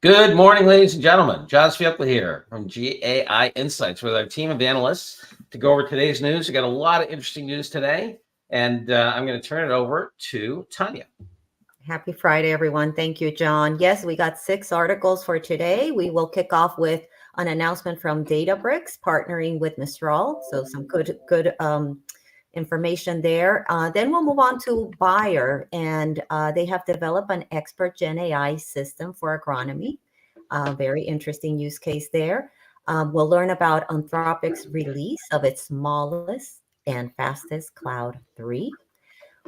Good morning, ladies and gentlemen. John Fielkley here from GAI Insights with our team of analysts to go over today's news. We got a lot of interesting news today, and I'm going to turn it over to Tanya. Happy Friday, everyone. Thank you, John. Yes, we got 6 articles for today. We will kick off with an announcement from Databricks partnering with Mistral. So some good information there. Then we'll move on to Bayer, and they have developed an expert GenAI system for agronomy. Very interesting use case there. We'll learn about Anthropic's release of its smallest and fastest Cloud 3.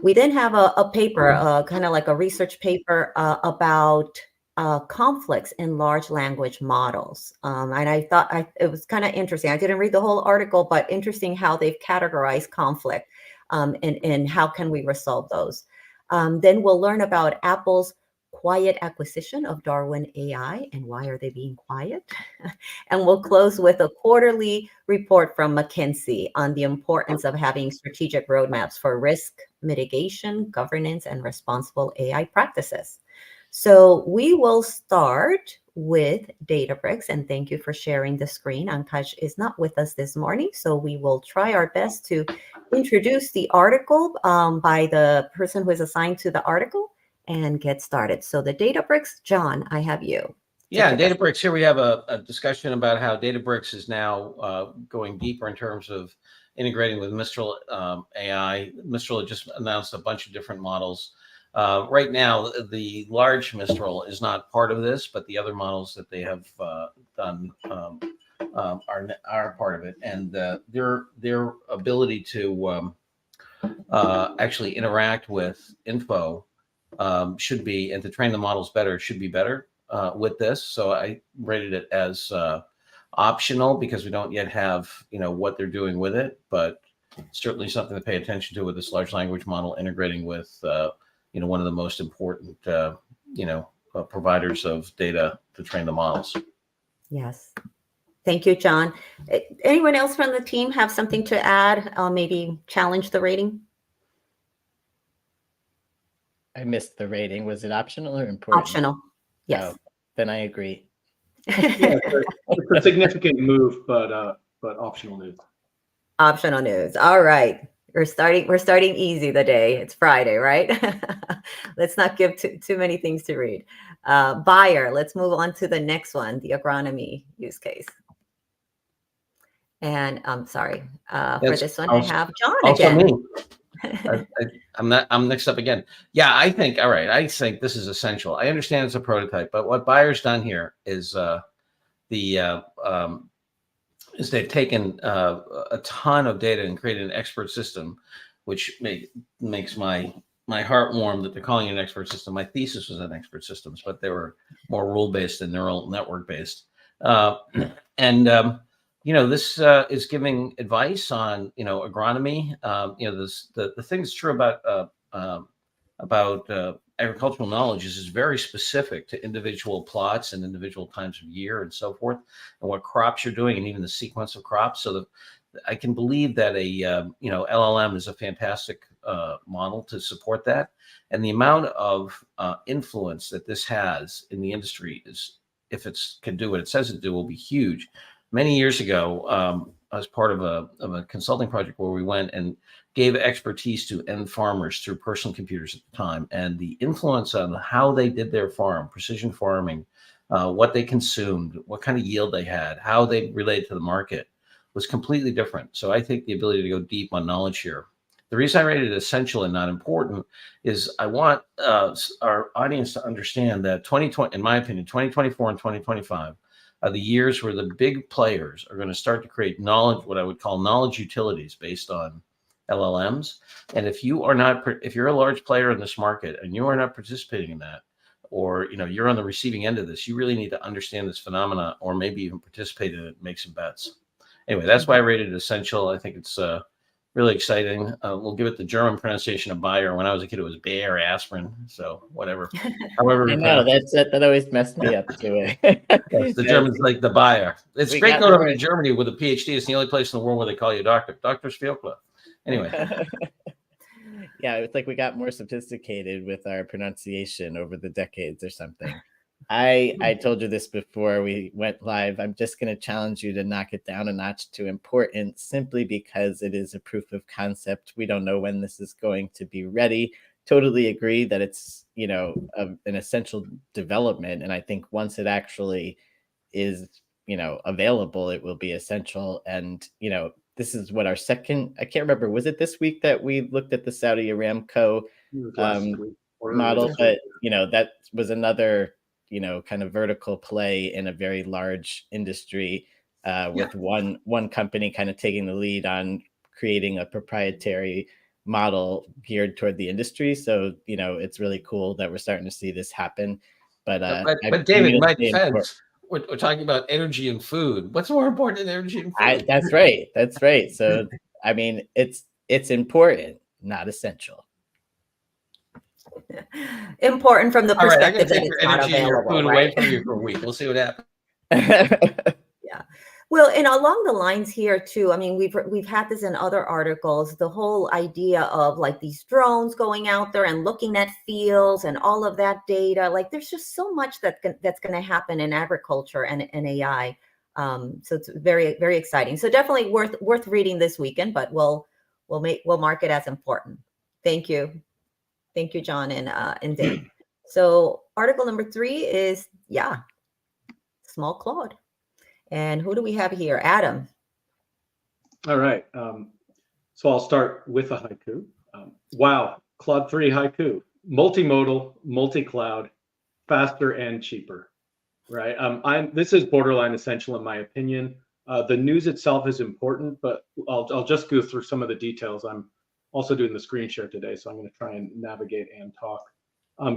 We then have a paper, kind of like a research paper about conflicts in large language models. And I thought it was kind of interesting. I didn't read the whole article, but interesting how they've categorized conflict and how can we resolve those. Then we'll learn about Apple's quiet acquisition of Darwin AI and why are they being quiet? And we'll close with a quarterly report from McKinsey on the importance of having strategic roadmaps for risk mitigation, governance, and responsible AI practices. So we will start with Databricks, and thank you for sharing the screen. Ankash is not with us this morning, so we will try our best to introduce the article by the person who is assigned to the article and get started. So the Databricks, John, I have you. Yeah, Databricks, here we have a discussion about how Databricks is now going deeper in terms of integrating with Mistral AI. Mistral had just announced a bunch of different models. Right now, the large Mistral is not part of this, but the other models that they have done are part of it. And their ability to actually interact with info should be, and to train the models better, should be better with this. So I rated it as optional because we don't yet have, what they're doing with it, but certainly something to pay attention to with this large language model integrating with, one of the most important, providers of data to train the models. Yes. Thank you, John. Anyone else from the team have something to add? Maybe challenge the rating? I missed the rating. Was it optional or important? Optional. Yes. Oh, then I agree. Yeah, it's a significant move, but optional news. Optional news. All right. We're starting easy the day. It's Friday, right? Let's not give too many things to read. Bayer, let's move on to the next one, the agronomy use case. And I'm sorry, for this one, I have John again. Me. I'm next up again. Yeah, I think this is essential. I understand it's a prototype, but what Bayer's done here is they've taken a ton of data and created an expert system, which makes my heart warm that they're calling it an expert system. My thesis was on expert systems, but they were more rule-based and neural network-based. This is giving advice on, agronomy. The thing that's true about agricultural knowledge is very specific to individual plots and individual times of year and so forth, and what crops you're doing, and even the sequence of crops. So I can believe that a LLM is a fantastic model to support that, and the amount of influence that this has in the industry is, if it can do what it says it do, will be huge. Many years ago, I was part of a consulting project where we went and gave expertise to end farmers through personal computers at the time, and the influence on how they did their farm, precision farming, what they consumed, what kind of yield they had, how they related to the market, was completely different. So I think the ability to go deep on knowledge here. The reason I rated it essential and not important is I want our audience to understand that 2020, in my opinion, 2024 and 2025 are the years where the big players are going to start to create knowledge, what I would call knowledge utilities based on LLMs. And if you're a large player in this market and you are not participating in that, or you're on the receiving end of this, you really need to understand this phenomena, or maybe even participate in it and make some bets. Anyway, that's why I rated it essential. I think it's really exciting. We'll give it the German pronunciation of Bayer. When I was a kid, it was Bayer aspirin. So whatever. However, I know that always messed me up too. Yes, the Germans like the Bayer. It's great going over to Germany with a PhD. It's the only place in the world where they call you a doctor. Dr. Spielkla. Anyway. Yeah, it's like we got more sophisticated with our pronunciation over the decades or something. I told you this before we went live. I'm just going to challenge you to knock it down a notch to important, simply because it is a proof of concept. We don't know when this is going to be ready. Totally agree that it's, an essential development. And I think once it actually is, available, it will be essential. And, this is what our second, I can't remember, was it this week that we looked at the Saudi Aramco Last week, or model? this But, week. that was another, kind of vertical play in a very large industry, with one company kind of taking the lead on creating a proprietary model geared toward the industry. So, it's really cool that we're starting to see this happen. But But David, in my defense, we're talking about energy and food. What's more important than energy and food? That's right. That's right. So, I mean, it's important, not essential. Important from the All right, I'm going perspective to that take your it's not energy and your available, food right? away from you for a week. We'll see what happens. Yeah. Well, and along the lines here too, I mean, we've had this in other articles, the whole idea of like these drones going out there and looking at fields and all of that data. Like there's just so much that's going to happen in agriculture and AI. So it's very, very exciting. So definitely worth reading this weekend, but we'll mark it as important. Thank you. Thank you, John and Dave. So article number 3 is, small Claude. And who do we have here? Adam. All right. So I'll start with a haiku. Wow, Claude 3 haiku. Multimodal, multi-cloud, faster and cheaper. Right. This is borderline essential in my opinion. The news itself is important, but I'll just go through some of the details. I'm also doing the screen share today, so I'm going to try and navigate and talk.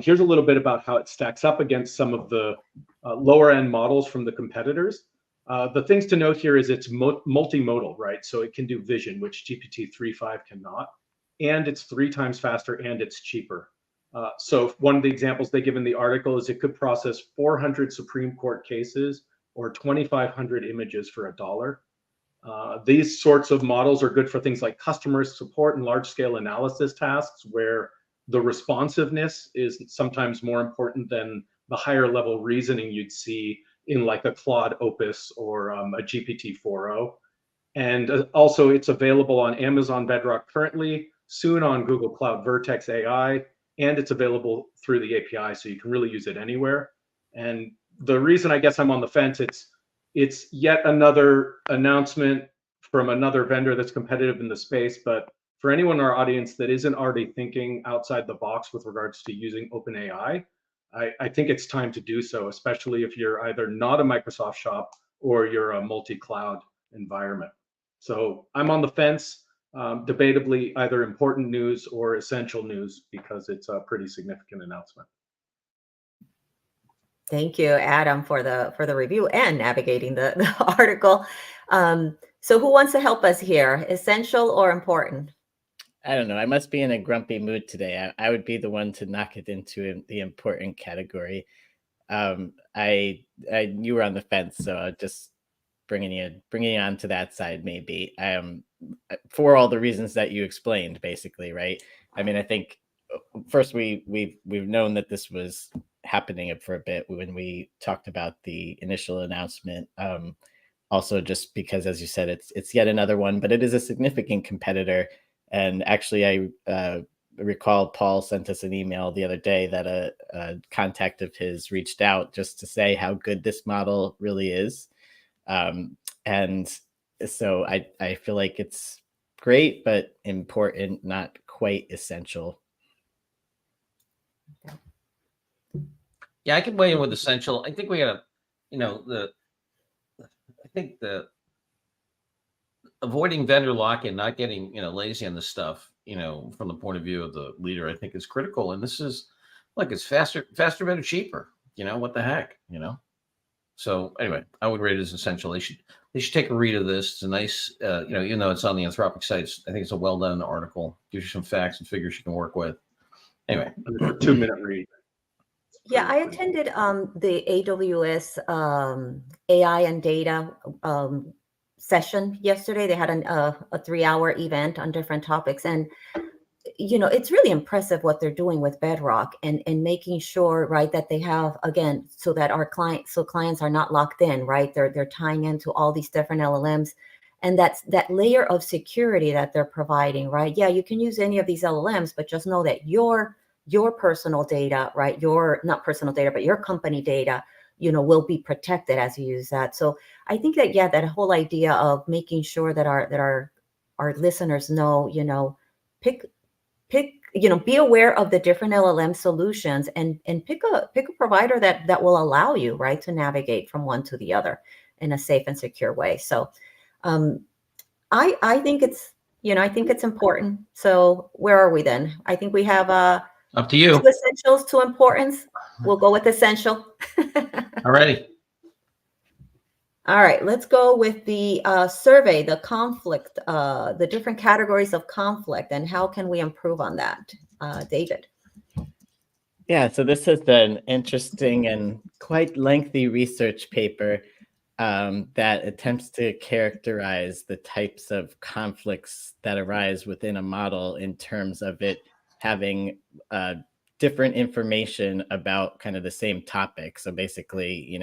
Here's a little bit about how it stacks up against some of the lower end models from the competitors. The things to note here is it's multimodal, right? So it can do vision, which GPT 3.5 cannot, and it's 3 times faster and it's cheaper. So one of the examples they give in the article is it could process 400 Supreme Court cases or 2,500 images for $1. These sorts of models are good for things like customer support and large-scale analysis tasks, where the responsiveness is sometimes more important than the higher level reasoning you'd see in like a Claude Opus or a GPT 4.0. And also it's available on Amazon Bedrock currently, soon on Google Cloud Vertex AI, and it's available through the API, so you can really use it anywhere. And the reason I guess I'm on the fence, it's yet another announcement from another vendor that's competitive in the space. But for anyone in our audience that isn't already thinking outside the box with regards to using OpenAI, I think it's time to do so, especially if you're either not a Microsoft shop or you're a multi-cloud environment. So I'm on the fence, debatably either important news or essential news because it's a pretty significant announcement. Thank you, Adam, for the review and navigating the article. So who wants to help us here? Essential or important? I don't know. I must be in a grumpy mood today. I would be the one to knock it into the important category. I you were on the fence, so I'll just bringing you on to that side. Maybe for all the reasons that you explained, basically, right? I mean, I think first we've known that this was happening for a bit when we talked about the initial announcement. Also, just because, as you said, it's yet another one, but it is a significant competitor. And actually, I recall Paul sent us an email the other day that a contact of his reached out just to say how good this model really is. And so I feel like it's great, but important, not quite essential. Yeah, I can weigh in with essential. I think we got to, I think the avoiding vendor lock-in, not getting, lazy on this stuff, from the point of view of the leader, I think is critical. And this is like, it's faster, better, cheaper, what the heck, So anyway, I would rate it as essential. They should take a read of this. It's a nice, even though it's on the Anthropic sites, I think it's a well done article. Gives you some facts and figures you can work with. Anyway, It's a 2-minute read. Yeah, I attended the AWS AI and data session yesterday. They had a 3-hour event on different topics, and it's really impressive what they're doing with Bedrock and making sure, right, that they have, again, so that clients are not locked in, right? They're tying into all these different LLMs. And that's that layer of security that they're providing, right? Yeah, you can use any of these LLMs, but just know that your personal data, right? Your, not personal data, but your company data, will be protected as you use that. So I think that, yeah, that whole idea of making sure that our listeners know, pick, be aware of the different LLM solutions and pick a provider that will allow you, right, to navigate from one to the other in a safe and secure way. So I think it's important. So where are we then? I think we have Up to you. 2 essentials, 2 importance. We'll go with essential. Alrighty. All right, let's go with the survey, the conflict, the different categories of conflict, and how can we improve on that? David. Yeah, so this is an interesting and quite lengthy research paper that attempts to characterize the types of conflicts that arise within a model in terms of it having different information about kind of the same topic. So basically,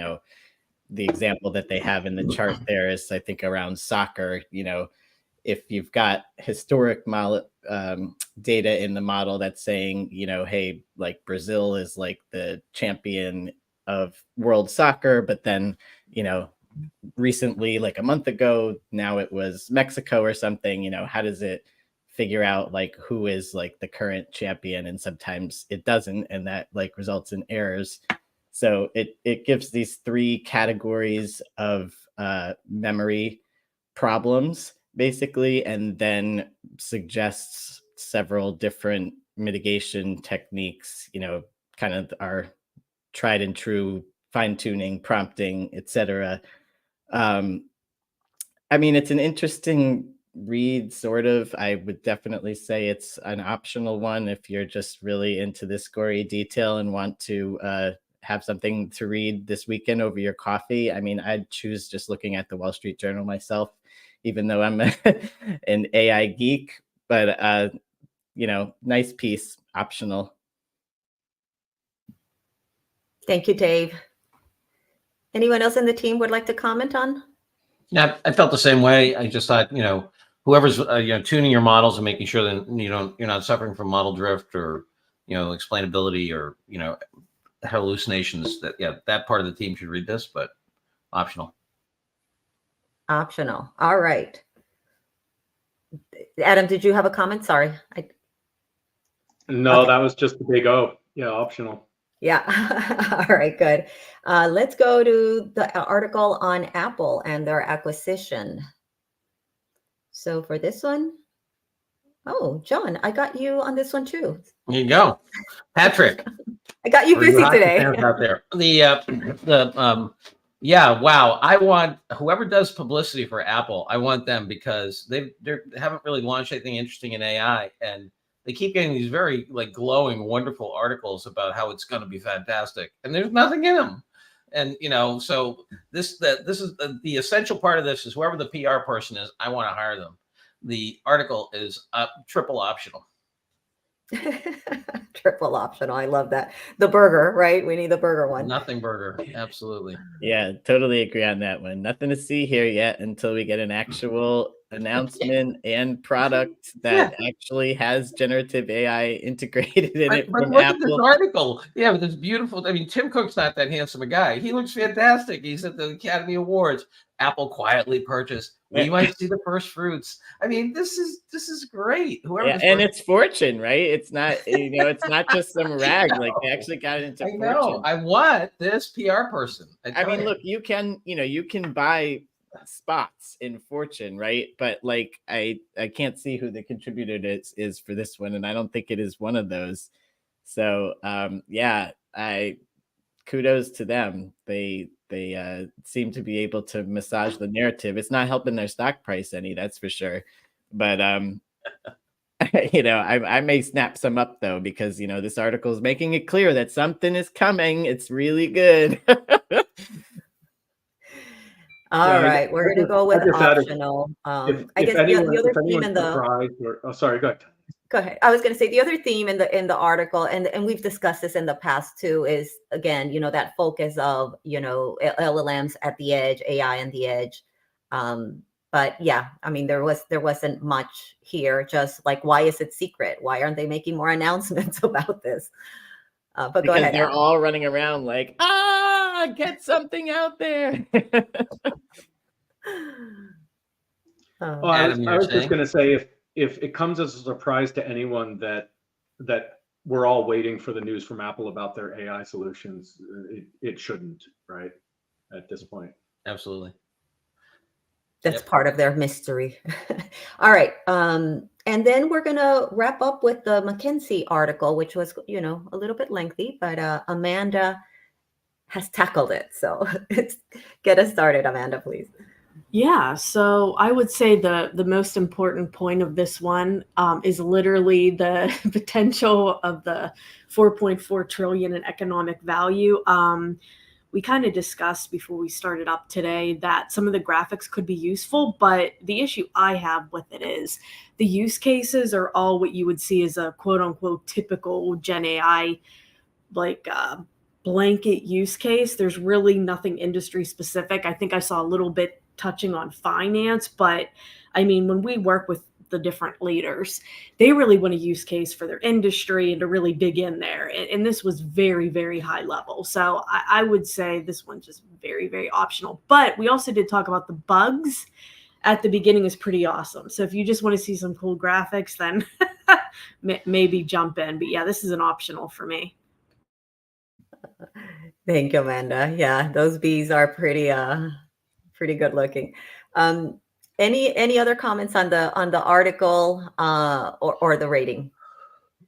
the example that they have in the chart there is, I think, around soccer. If you've got historic data in the model that's saying, hey, like Brazil is like the champion of world soccer, but then, recently, like a month ago, now it was Mexico or something, how does it figure out like who is like the current champion? And sometimes it doesn't, and that like results in errors. So it gives these 3 categories of memory problems, basically, and then suggests several different mitigation techniques, kind of our tried and true fine-tuning, prompting, etc. I mean, it's an interesting read, sort of. I would definitely say it's an optional one if you're just really into this gory detail and want to have something to read this weekend over your coffee. I mean, I'd choose just looking at the Wall Street Journal myself, even though I'm an AI geek. But, nice piece, optional. Thank you, Dave. Anyone else in the team would like to comment on? Yeah, I felt the same way. I just thought, whoever's tuning your models and making sure that you're not suffering from model drift or explainability or hallucinations. That part of the team should read this, but optional. Optional. All right. Adam, did you have a comment? Sorry. No, Okay. that was just the big O. Yeah, optional. Yeah. All right, good. Let's go to the article on Apple and their acquisition. So for this one, oh, John, I got you on this one too. Here you go, Patrick. I got you busy today. Out there. Wow. I want whoever does publicity for Apple. I want them because they haven't really launched anything interesting in AI, and they keep getting these very like glowing, wonderful articles about how it's going to be fantastic, and there's nothing in them. And so this is the essential part of this is whoever the PR person is, I want to hire them. The article is triple optional. Triple optional. I love that. The burger, right? We need the burger one. Nothing burger. Absolutely. Yeah, totally agree on that one. Nothing to see here yet until we get an actual announcement and product that actually has generative AI integrated in it but from look Apple. at this article. Yeah, with this beautiful. I mean, Tim Cook's not that handsome a guy. He looks fantastic. He's at the Academy Awards. Apple quietly purchased. We might see the first fruits. I mean, this is great. Whoever. Yeah, and it's Fortune, right? It's not it's not just some rag. Like they actually got it into Fortune. I know. I want this PR person. I mean, look, you can buy spots in Fortune, right? But like I can't see who the contributor is for this one, and I don't think it is one of those. So I kudos to them. They seem to be able to massage the narrative. It's not helping their stock price any, that's for sure. But I may snap some up though, because this article is making it clear that something is coming. It's really good. All right, we're going to go with optional. I guess the other team in the. Sorry, go ahead. Go ahead. I was going to say the other theme in the article, and we've discussed this in the past too, is again, that focus of LLMs at the edge, AI on the edge. But yeah, I mean, there wasn't much here. Just like, why is it secret? Why aren't they making more announcements about this? But because go ahead. They're all running around like, get something out there. Well, I Adam, was, you I were was just saying? going to say, if it comes as a surprise to anyone that we're all waiting for the news from Apple about their AI solutions, it shouldn't, right? At this point. Absolutely. That's Yep. part of their mystery. All right. And then we're going to wrap up with the McKinsey article, which was, a little bit lengthy, but Amanda has tackled it. So get us started, Amanda, please. Yeah, so I would say the most important point of this one is literally the potential of the 4.4 trillion in economic value. We kind of discussed before we started up today that some of the graphics could be useful, but the issue I have with it is the use cases are all what you would see as a quote unquote typical Gen AI blanket use case. There's really nothing industry specific. I think I saw a little bit touching on finance, but I mean, when we work with the different leaders, they really want a use case for their industry and to really dig in there. And this was very, very high level. So I would say this one's just very, very optional. But we also did talk about the bugs at the beginning is pretty awesome. So if you just want to see some cool graphics, then maybe jump in. But yeah, this is an optional for me. Thank you, Amanda. Yeah, those bees are pretty good looking. Any other comments on the article or the rating?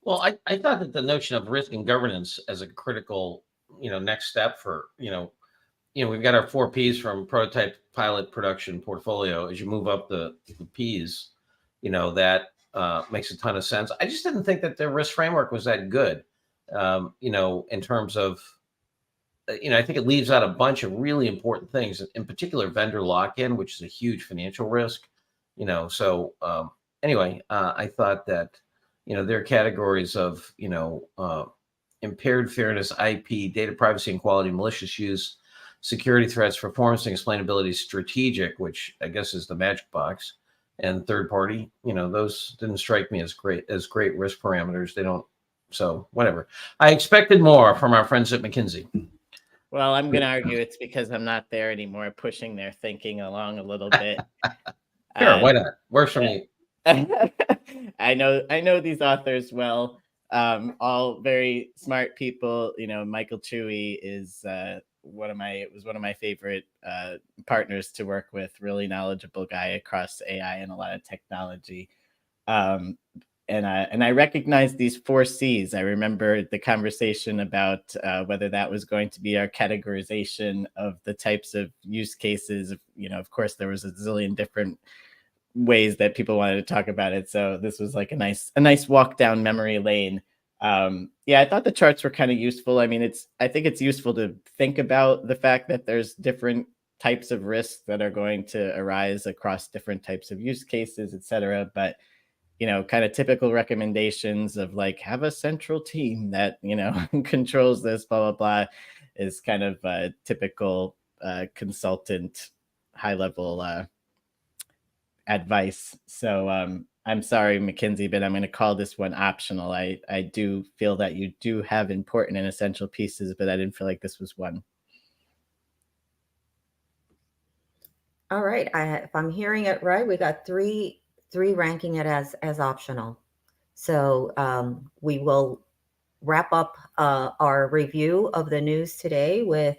Well, I thought that the notion of risk and governance as a critical, next step for, we've got our 4 Ps from prototype, pilot, production, portfolio. As you move up the Ps, that makes a ton of sense. I just didn't think that the risk framework was that good, in terms of, I think it leaves out a bunch of really important things, in particular vendor lock-in, which is a huge financial risk, so anyway, I thought that, there are categories of, impaired fairness, IP, data privacy and quality, malicious use, security threats, performance and explainability, strategic, which I guess is the magic box, and third party, those didn't strike me as great risk parameters. They don't, so whatever. I expected more from our friends at McKinsey. Well, I'm going to argue it's because I'm not there anymore, pushing their thinking along a little bit. Sure, why not? Works for me. I know these authors well, all very smart people. Michael Chewy is one of my favorite partners to work with. Really knowledgeable guy across AI and a lot of technology. And I recognize these 4 Cs. I remember the conversation about whether that was going to be our categorization of the types of use cases. Of course, there was a zillion different ways that people wanted to talk about it. So this was like a nice walk down memory lane. I thought the charts were kind of useful. I mean, I think it's useful to think about the fact that there's different types of risks that are going to arise across different types of use cases, et cetera. But kind of typical recommendations of like, have a central team that, controls this, blah, blah, blah, is kind of a typical consultant high level advice. So I'm sorry, McKinsey, but I'm going to call this one optional. I do feel that you do have important and essential pieces, but I didn't feel like this was one. All right. If I'm hearing it right, we got three ranking it as optional. So we will wrap up our review of the news today with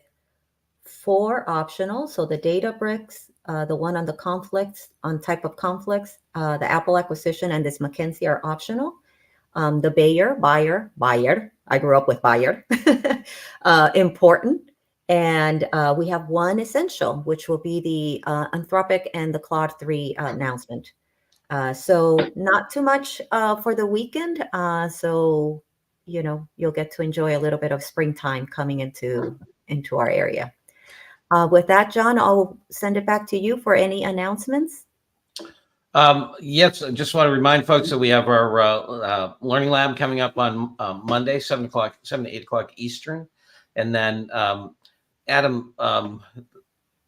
4 optional. So the Databricks, the one on the conflicts, on type of conflicts, the Apple acquisition, and this McKinsey are optional. The Bayer, I grew up with Bayer, important. And we have one essential, which will be the Anthropic and the Claude 3 announcement. So not too much for the weekend. So, you'll get to enjoy a little bit of springtime coming into our area. With that, John, I'll send it back to you for any announcements. Yes, I just want to remind folks that we have our learning lab coming up on Monday, 7 to 8 o'clock Eastern. And then, Adam,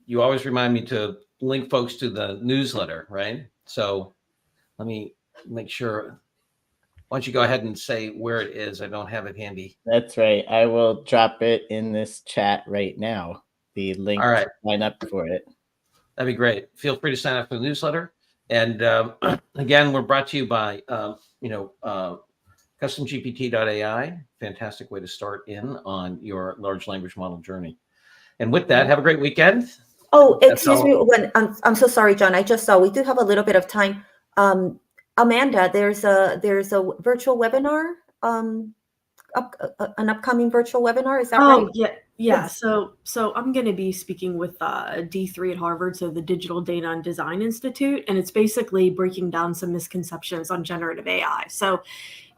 you always remind me to link folks to the newsletter, right? So let me make sure. Why don't you go ahead and say where it is? I don't have it handy. That's right. I will drop it in this chat right now. The link All right. to sign up for it. That'd be great. Feel free to sign up for the newsletter. And again, we're brought to you by, customgpt.ai. Fantastic way to start in on your large language model journey. And with that, have a great weekend. Oh, That's excuse me. all. I'm so sorry, John. I just saw we do have a little bit of time. Amanda, there's a virtual webinar, an upcoming virtual webinar. Is that right? Oh, yeah. Yes. So I'm going to be speaking with D3 at Harvard, so the Digital Data and Design Institute, and it's basically breaking down some misconceptions on generative AI. So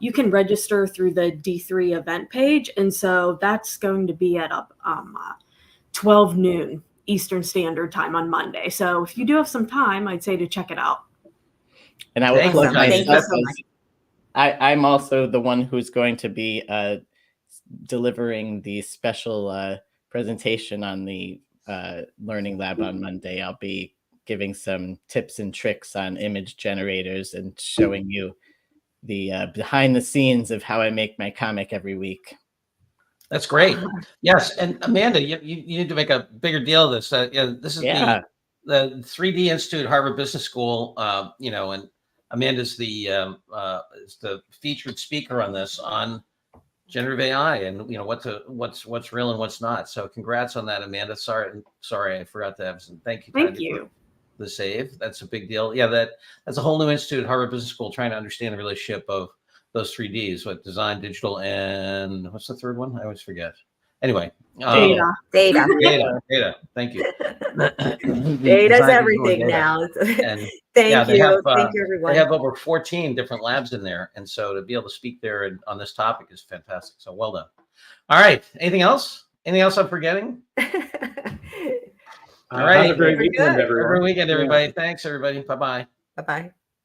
you can register through the D3 event page, and so that's going to be at 12 noon Eastern Standard Time on Monday. So if you do have some time, I'd say to check it out. And I will Thank plug you. Thank you myself so as much. I'm also the one who's going to be delivering the special presentation on the Learning Lab on Monday. I'll be giving some tips and tricks on image generators and showing you the behind the scenes of how I make my comic every week. That's great. Yes. And Amanda, you need to make a bigger deal of this. This is the 3D Institute, Harvard Business School, and Amanda's the featured speaker on this, on generative AI, and what's real and what's not. So congrats on that, Amanda. Sorry, I forgot to have some. Thank you. Thank you. The save. That's a big deal. Yeah, that's a whole new institute, Harvard Business School, trying to understand the relationship of those 3Ds, what design, digital, and what's the third one? I always forget. Anyway, Data. data. Thank you. Data's everything now. And Thank they you. have, Thank you, everyone. They have over 14 different labs in there, and so to be able to speak there on this topic is fantastic. So well done. All right. Anything else? Anything else I'm forgetting? All right. Have a great weekend, everyone. Every weekend, everybody. Thanks, everybody. Bye-bye. Bye-bye.